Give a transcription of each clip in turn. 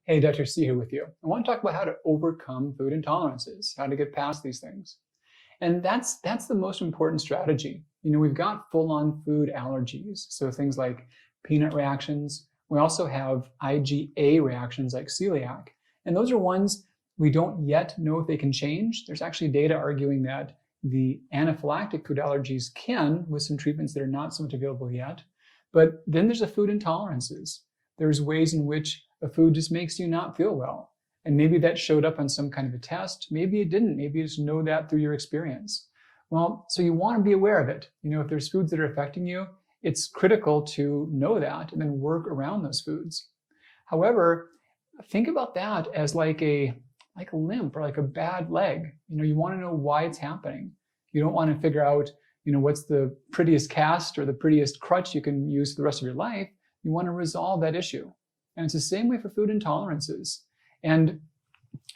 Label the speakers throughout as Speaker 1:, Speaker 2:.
Speaker 1: Hey, Dr. C here with you. I want to talk about how to overcome food intolerances, how to get past these things. And that's the most important strategy. We've got full-on food allergies, so things like peanut reactions. We also have IgA reactions like celiac. And those are ones we don't yet know if they can change. There's actually data arguing that the anaphylactic food allergies can, with some treatments that are not so much available yet. But then there's the food intolerances. There's ways in which a food just makes you not feel well. And maybe that showed up on some kind of a test. Maybe it didn't. Maybe you just know that through your experience. Well, so you want to be aware of it. If there's foods that are affecting you, it's critical to know that and then work around those foods. However, think about that as like a limp or like a bad leg. You want to know why it's happening. You don't want to figure out, what's the prettiest cast or the prettiest crutch you can use for the rest of your life. You want to resolve that issue. And it's the same way for food intolerances. And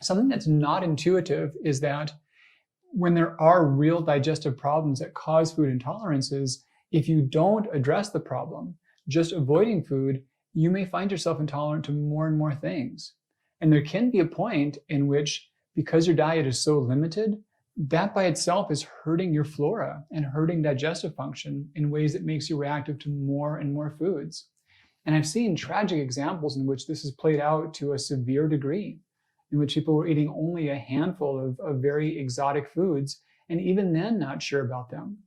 Speaker 1: something that's not intuitive is that when there are real digestive problems that cause food intolerances, if you don't address the problem, just avoiding food, you may find yourself intolerant to more and more things. And there can be a point in which, because your diet is so limited, that by itself is hurting your flora and hurting digestive function in ways that makes you reactive to more and more foods. And I've seen tragic examples in which this is played out to a severe degree, in which people were eating only a handful of very exotic foods, and even then not sure about them.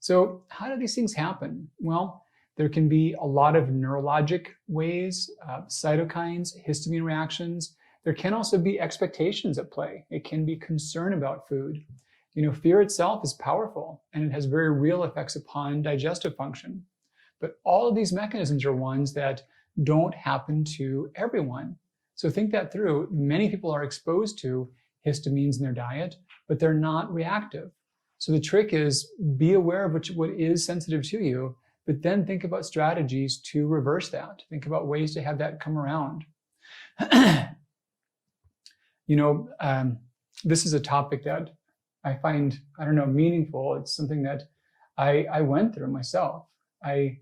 Speaker 1: So how do these things happen? Well, there can be a lot of neurologic ways, cytokines, histamine reactions. There can also be expectations at play. It can be concern about food. Fear itself is powerful, and it has very real effects upon digestive function. But all of these mechanisms are ones that don't happen to everyone. So think that through. Many people are exposed to histamines in their diet, but they're not reactive. So the trick is be aware of what is sensitive to you, but then think about strategies to reverse that. Think about ways to have that come around. This is a topic that I find, meaningful. It's something that I went through myself. I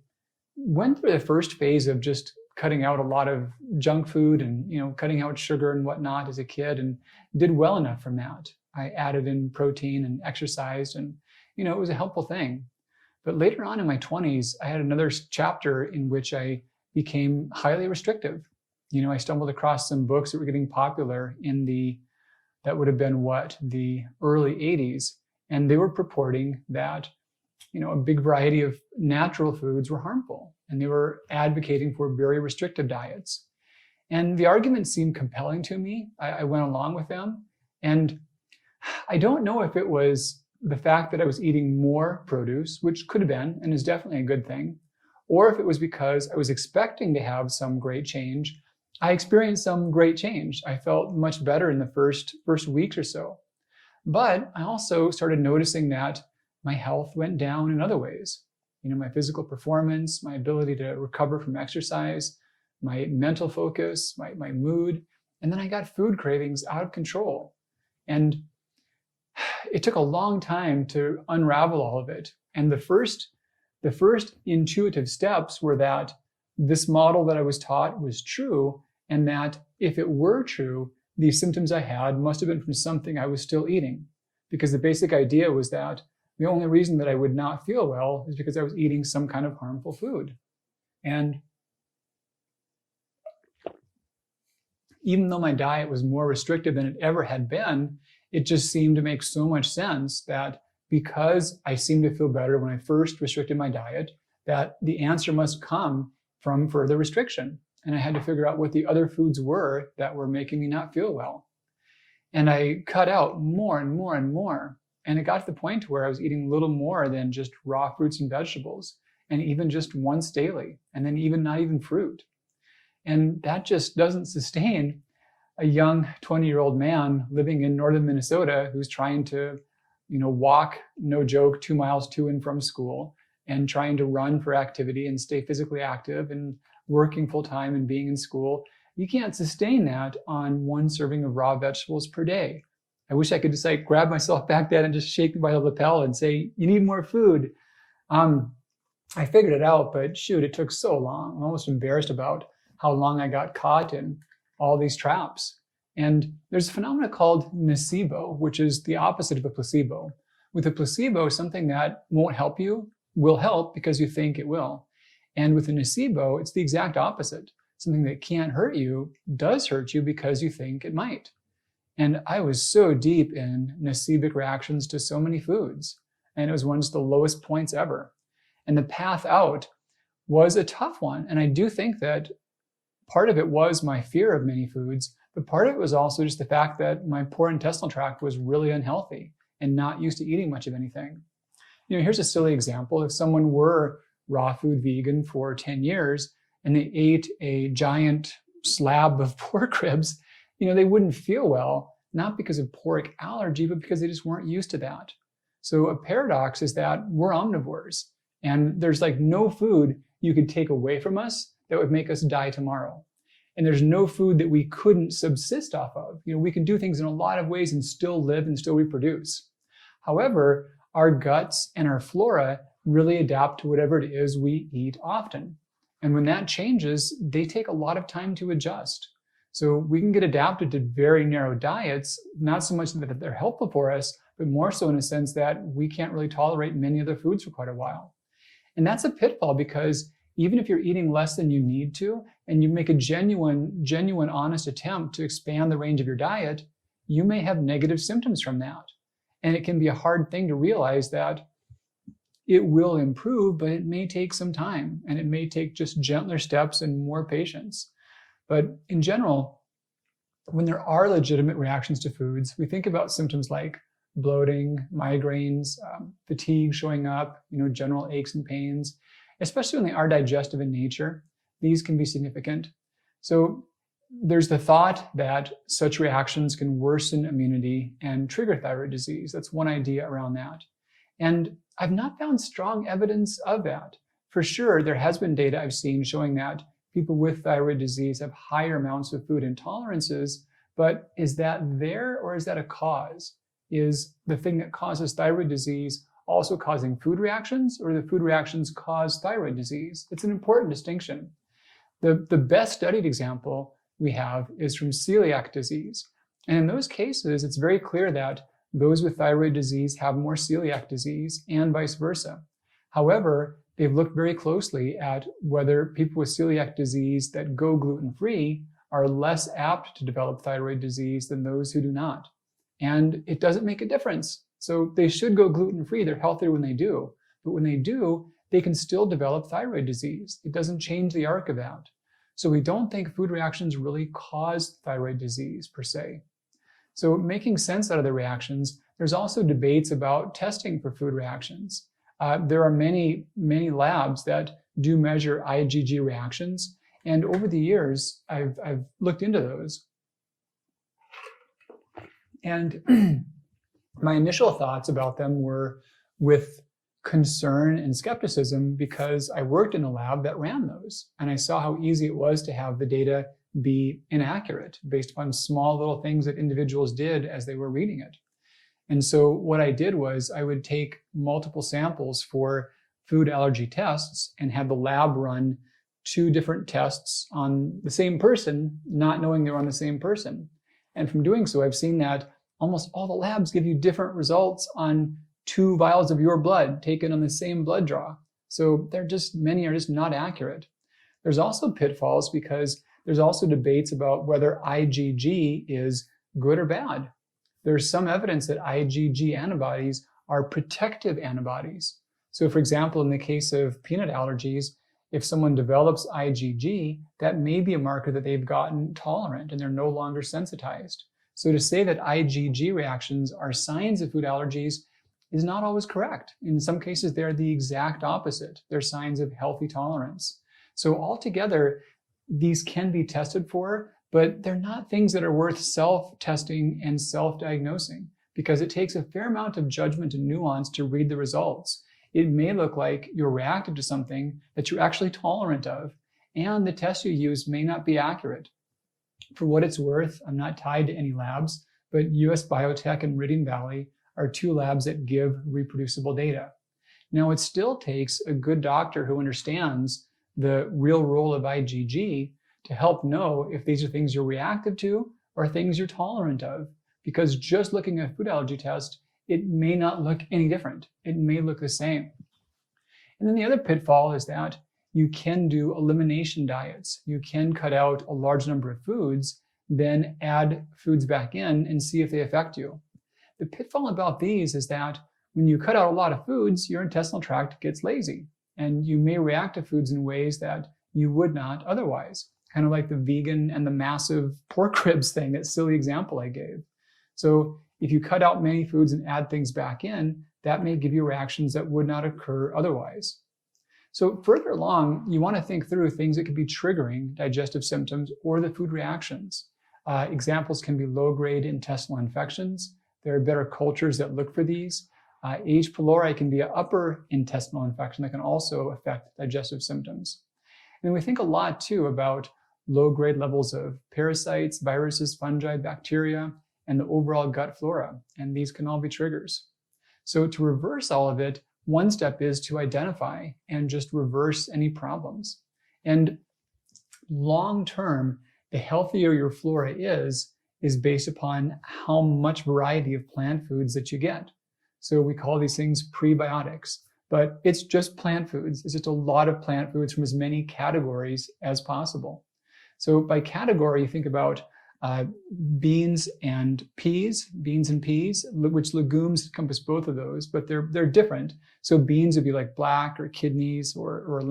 Speaker 1: went through the first phase of just cutting out a lot of junk food and cutting out sugar and whatnot as a kid, and did well enough from that. I added in protein and exercised, and it was a helpful thing. But later on in my 20s, I had another chapter in which I became highly restrictive. I stumbled across some books that were getting popular that would have been the early 80s, and they were purporting that a big variety of natural foods were harmful, and they were advocating for very restrictive diets. And the arguments seemed compelling to me. I went along with them. And I don't know if it was the fact that I was eating more produce, which could have been, and is definitely a good thing, or if it was because I was expecting to have some great change. I experienced some great change. I felt much better in the first weeks or so. But I also started noticing that my health went down in other ways. My physical performance, my ability to recover from exercise, my mental focus, my mood, and then I got food cravings out of control. And it took a long time to unravel all of it. And the first intuitive steps were that this model that I was taught was true, and that if it were true, the symptoms I had must have been from something I was still eating. Because the basic idea was that the only reason that I would not feel well is because I was eating some kind of harmful food. And even though my diet was more restrictive than it ever had been, it just seemed to make so much sense that because I seemed to feel better when I first restricted my diet, that the answer must come from further restriction. And I had to figure out what the other foods were that were making me not feel well. And I cut out more and more and more. And it got to the point where I was eating little more than just raw fruits and vegetables, and even just once daily, and then even not even fruit. And that just doesn't sustain a young 20-year-old man living in northern Minnesota who's trying to, walk, no joke, 2 miles to and from school, and trying to run for activity and stay physically active and working full time and being in school. You can't sustain that on one serving of raw vegetables per day. I wish I could just grab myself back then and just shake me by the lapel and say, you need more food. I figured it out, but shoot, it took so long. I'm almost embarrassed about how long I got caught in all these traps. And there's a phenomenon called nocebo, which is the opposite of a placebo. With a placebo, something that won't help you will help because you think it will. And with a nocebo, it's the exact opposite. Something that can't hurt you does hurt you because you think it might. And I was so deep in nocebic reactions to so many foods, and it was one of the lowest points ever. And the path out was a tough one. And I do think that part of it was my fear of many foods, but part of it was also just the fact that my poor intestinal tract was really unhealthy and not used to eating much of anything. Here's a silly example. If someone were raw food vegan for 10 years and they ate a giant slab of pork ribs, they wouldn't feel well, not because of pork allergy, but because they just weren't used to that. So a paradox is that we're omnivores, and there's like no food you could take away from us that would make us die tomorrow. And there's no food that we couldn't subsist off of. We can do things in a lot of ways and still live and still reproduce. However, our guts and our flora really adapt to whatever it is we eat often. And when that changes, they take a lot of time to adjust. So we can get adapted to very narrow diets, not so much that they're helpful for us, but more so in a sense that we can't really tolerate many other foods for quite a while. And that's a pitfall, because even if you're eating less than you need to, and you make a genuine, honest attempt to expand the range of your diet, you may have negative symptoms from that. And it can be a hard thing to realize that it will improve, but it may take some time, and it may take just gentler steps and more patience. But in general, when there are legitimate reactions to foods, we think about symptoms like bloating, migraines, fatigue showing up, general aches and pains, especially when they are digestive in nature. These can be significant. So there's the thought that such reactions can worsen immunity and trigger thyroid disease. That's one idea around that. And I've not found strong evidence of that. For sure, there has been data I've seen showing that people with thyroid disease have higher amounts of food intolerances, but is that there, or is that a cause? Is the thing that causes thyroid disease also causing food reactions, or the food reactions cause thyroid disease? It's an important distinction. The best studied example we have is from celiac disease. And in those cases, it's very clear that those with thyroid disease have more celiac disease, and vice versa. However, they've looked very closely at whether people with celiac disease that go gluten-free are less apt to develop thyroid disease than those who do not. And it doesn't make a difference. So they should go gluten-free. They're healthier when they do. But when they do, they can still develop thyroid disease. It doesn't change the arc of that. So we don't think food reactions really cause thyroid disease per se. So making sense out of the reactions, there's also debates about testing for food reactions. There are many labs that do measure IgG reactions. And over the years, I've looked into those. And my initial thoughts about them were with concern and skepticism, because I worked in a lab that ran those. And I saw how easy it was to have the data be inaccurate based upon small little things that individuals did as they were reading it. And so what I did was I would take multiple samples for food allergy tests and have the lab run 2 different tests on the same person, not knowing they were on the same person. And from doing so, I've seen that almost all the labs give you different results on 2 vials of your blood taken on the same blood draw. So many are just not accurate. There's also pitfalls, because there's also debates about whether IgG is good or bad. There's some evidence that IgG antibodies are protective antibodies. So for example, in the case of peanut allergies, if someone develops IgG, that may be a marker that they've gotten tolerant and they're no longer sensitized. So to say that IgG reactions are signs of food allergies is not always correct. In some cases, they're the exact opposite. They're signs of healthy tolerance. So altogether, these can be tested for, but they're not things that are worth self-testing and self-diagnosing, because it takes a fair amount of judgment and nuance to read the results. It may look like you're reactive to something that you're actually tolerant of, and the test you use may not be accurate. For what it's worth, I'm not tied to any labs, but US Biotech and Meridian Valley are 2 labs that give reproducible data. Now, it still takes a good doctor who understands the real role of IgG to help know if these are things you're reactive to or things you're tolerant of. Because just looking at a food allergy test, it may not look any different. It may look the same. And then the other pitfall is that you can do elimination diets. You can cut out a large number of foods, then add foods back in and see if they affect you. The pitfall about these is that when you cut out a lot of foods, your intestinal tract gets lazy, and you may react to foods in ways that you would not otherwise. Kind of like the vegan and the massive pork ribs thing, that silly example I gave. So if you cut out many foods and add things back in, that may give you reactions that would not occur otherwise. So further along, you want to think through things that could be triggering digestive symptoms or the food reactions. Examples can be low-grade intestinal infections. There are better cultures that look for these. H. pylori can be an upper intestinal infection that can also affect digestive symptoms. And we think a lot too about low-grade levels of parasites, viruses, fungi, bacteria, and the overall gut flora, and these can all be triggers. So to reverse all of it, one step is to identify and just reverse any problems. And long-term, the healthier your flora is based upon how much variety of plant foods that you get. So we call these things prebiotics, but it's just plant foods. It's just a lot of plant foods from as many categories as possible. So by category, you think about beans and peas, which legumes encompass both of those, but they're different. So beans would be like black or kidneys or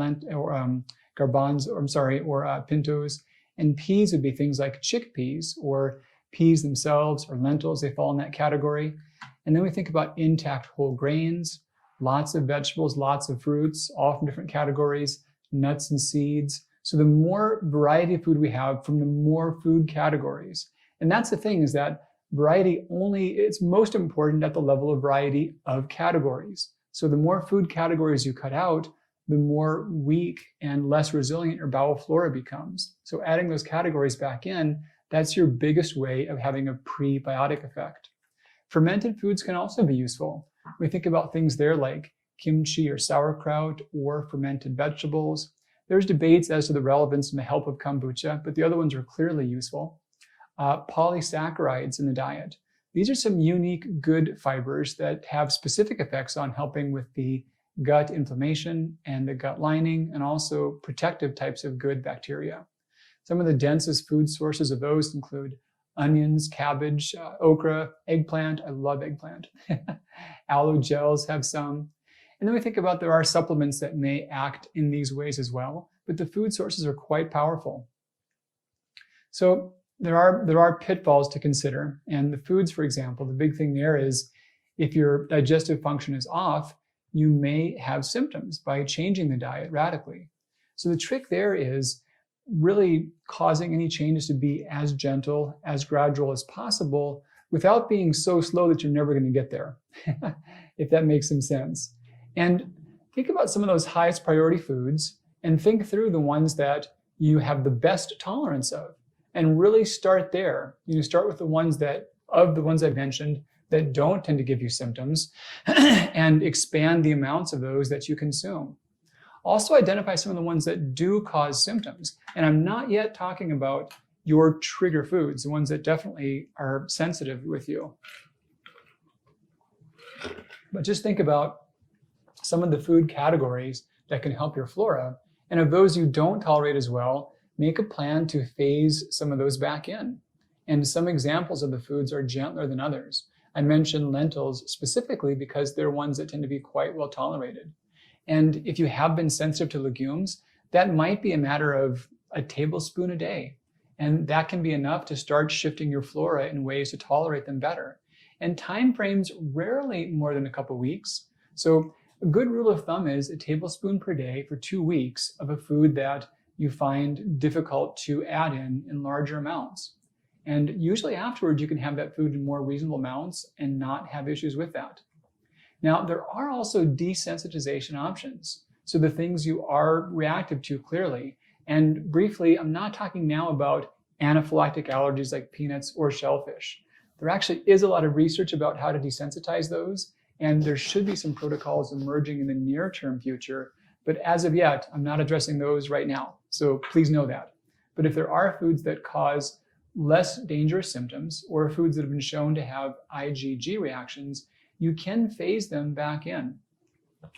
Speaker 1: garbanzos, or pintos, and peas would be things like chickpeas or peas themselves or lentils. They fall in that category. And then we think about intact whole grains, lots of vegetables, lots of fruits, all from different categories, nuts and seeds. So the more variety of food we have from the more food categories. And that's the thing, is that variety it's most important at the level of variety of categories. So the more food categories you cut out, the more weak and less resilient your bowel flora becomes. So adding those categories back in, that's your biggest way of having a prebiotic effect. Fermented foods can also be useful. We think about things there like kimchi or sauerkraut or fermented vegetables. There's debates as to the relevance and the help of kombucha, but the other ones are clearly useful. Polysaccharides in the diet. These are some unique good fibers that have specific effects on helping with the gut inflammation and the gut lining, and also protective types of good bacteria. Some of the densest food sources of those include onions, cabbage, okra, eggplant. I love eggplant. Aloe gels have some. And then we think about there are supplements that may act in these ways as well, but the food sources are quite powerful. So there are pitfalls to consider. And the foods, for example, the big thing there is if your digestive function is off, you may have symptoms by changing the diet radically. So the trick there is really causing any changes to be as gentle, as gradual as possible, without being so slow that you're never going to get there, if that makes some sense. And think about some of those highest priority foods and think through the ones that you have the best tolerance of, and really start there. Start with the ones I've mentioned that don't tend to give you symptoms and expand the amounts of those that you consume. Also identify some of the ones that do cause symptoms. And I'm not yet talking about your trigger foods, the ones that definitely are sensitive with you. But just think about some of the food categories that can help your flora. And of those you don't tolerate as well, make a plan to phase some of those back in. And some examples of the foods are gentler than others. I mentioned lentils specifically because they're ones that tend to be quite well tolerated. And if you have been sensitive to legumes, that might be a matter of a tablespoon a day. And that can be enough to start shifting your flora in ways to tolerate them better. And time frames rarely more than a couple weeks. So a good rule of thumb is a tablespoon per day for 2 weeks of a food that you find difficult to add in larger amounts. And usually afterwards, you can have that food in more reasonable amounts and not have issues with that. Now, there are also desensitization options. So the things you are reactive to clearly. And briefly, I'm not talking now about anaphylactic allergies like peanuts or shellfish. There actually is a lot of research about how to desensitize those, and there should be some protocols emerging in the near-term future. But as of yet, I'm not addressing those right now. So please know that. But if there are foods that cause less dangerous symptoms or foods that have been shown to have IgG reactions, you can phase them back in.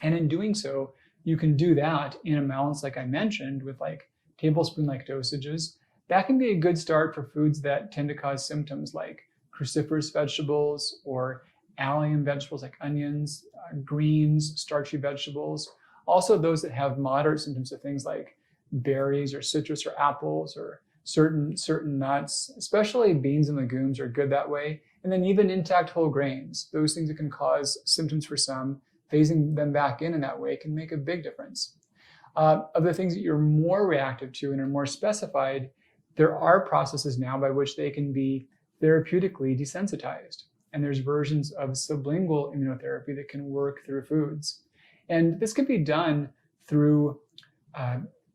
Speaker 1: And in doing so, you can do that in amounts like I mentioned with like tablespoon-like dosages. That can be a good start for foods that tend to cause symptoms like cruciferous vegetables or allium vegetables like onions, greens, starchy vegetables. Also those that have moderate symptoms of things like berries or citrus or apples or certain nuts, especially beans and legumes are good that way. And then even intact whole grains, those things that can cause symptoms for some, phasing them back in that way can make a big difference. Of the things that you're more reactive to and are more specified, there are processes now by which they can be therapeutically desensitized. And there's versions of sublingual immunotherapy that can work through foods. And this can be done through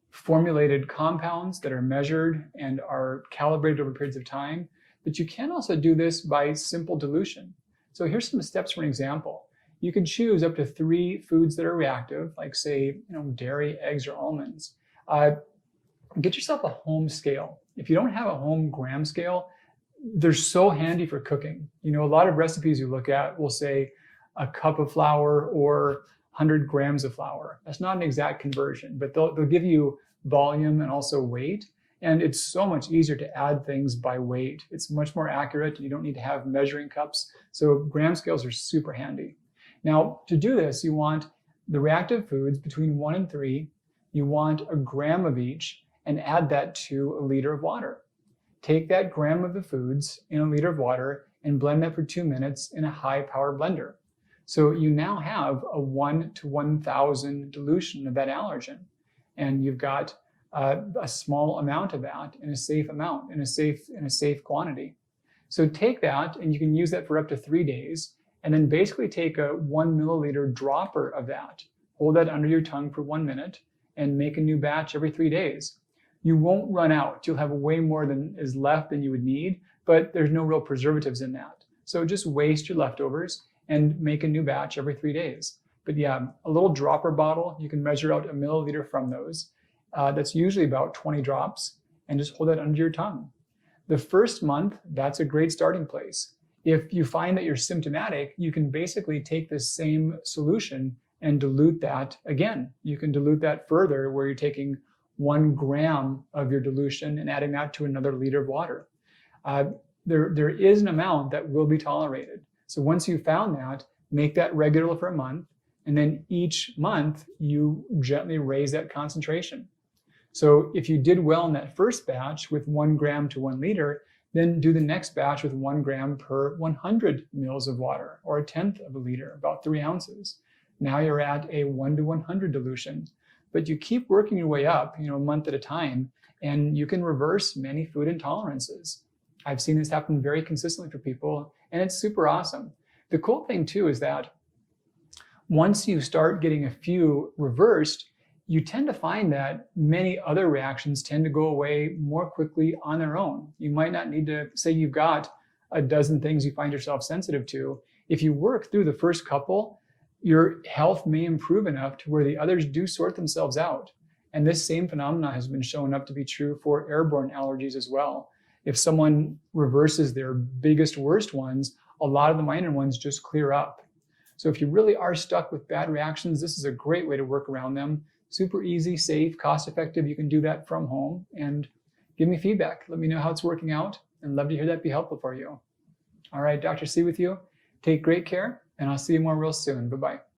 Speaker 1: formulated compounds that are measured and are calibrated over periods of time. But you can also do this by simple dilution. So here's some steps for an example. You can choose up to 3 foods that are reactive, like say, dairy, eggs, or almonds. Get yourself a home scale. If you don't have a home gram scale, they're so handy for cooking. A lot of recipes you look at will say a cup of flour or 100 grams of flour. That's not an exact conversion, but they'll give you volume and also weight. And it's so much easier to add things by weight. It's much more accurate and you don't need to have measuring cups. So gram scales are super handy. Now, to do this, you want the reactive foods between 1 and 3. You want a gram of each and add that to a liter of water. Take that gram of the foods in a liter of water and blend that for 2 minutes in a high-power blender. So you now have a 1 to 1,000 dilution of that allergen. And you've got a small amount of that in a safe amount, in a safe quantity. So take that and you can use that for up to 3 days. And then basically take a 1 milliliter dropper of that, hold that under your tongue for 1 minute, and make a new batch every 3 days. You won't run out. You'll have way more than is left than you would need, but there's no real preservatives in that. So just waste your leftovers and make a new batch every 3 days. But yeah, a little dropper bottle, you can measure out a milliliter from those. That's usually about 20 drops, and just hold that under your tongue. The first month, that's a great starting place. If you find that you're symptomatic, you can basically take this same solution and dilute that again. You can dilute that further where you're taking 1 gram of your dilution and adding that to another liter of water. There is an amount that will be tolerated. So once you've found that, make that regular for a month, and then each month you gently raise that concentration. So if you did well in that first batch with 1 gram to 1 liter, then do the next batch with 1 gram per 100 mils of water, or 1/10 of a liter, about 3 ounces. Now you're at a 1 to 100 dilution. But you keep working your way up, a month at a time, and you can reverse many food intolerances. I've seen this happen very consistently for people, and it's super awesome. The cool thing too is that once you start getting a few reversed, you tend to find that many other reactions tend to go away more quickly on their own. You might not need to say you've got a dozen things you find yourself sensitive to. If you work through the first couple, your health may improve enough to where the others do sort themselves out. And this same phenomena has been shown up to be true for airborne allergies as well. If someone reverses their biggest, worst ones, a lot of the minor ones just clear up. So if you really are stuck with bad reactions, this is a great way to work around them. Super easy, safe, cost-effective. You can do that from home, and give me feedback. Let me know how it's working out, and love to hear that be helpful for you. All right, Dr. C with you. Take great care, and I'll see you more real soon. Bye-bye.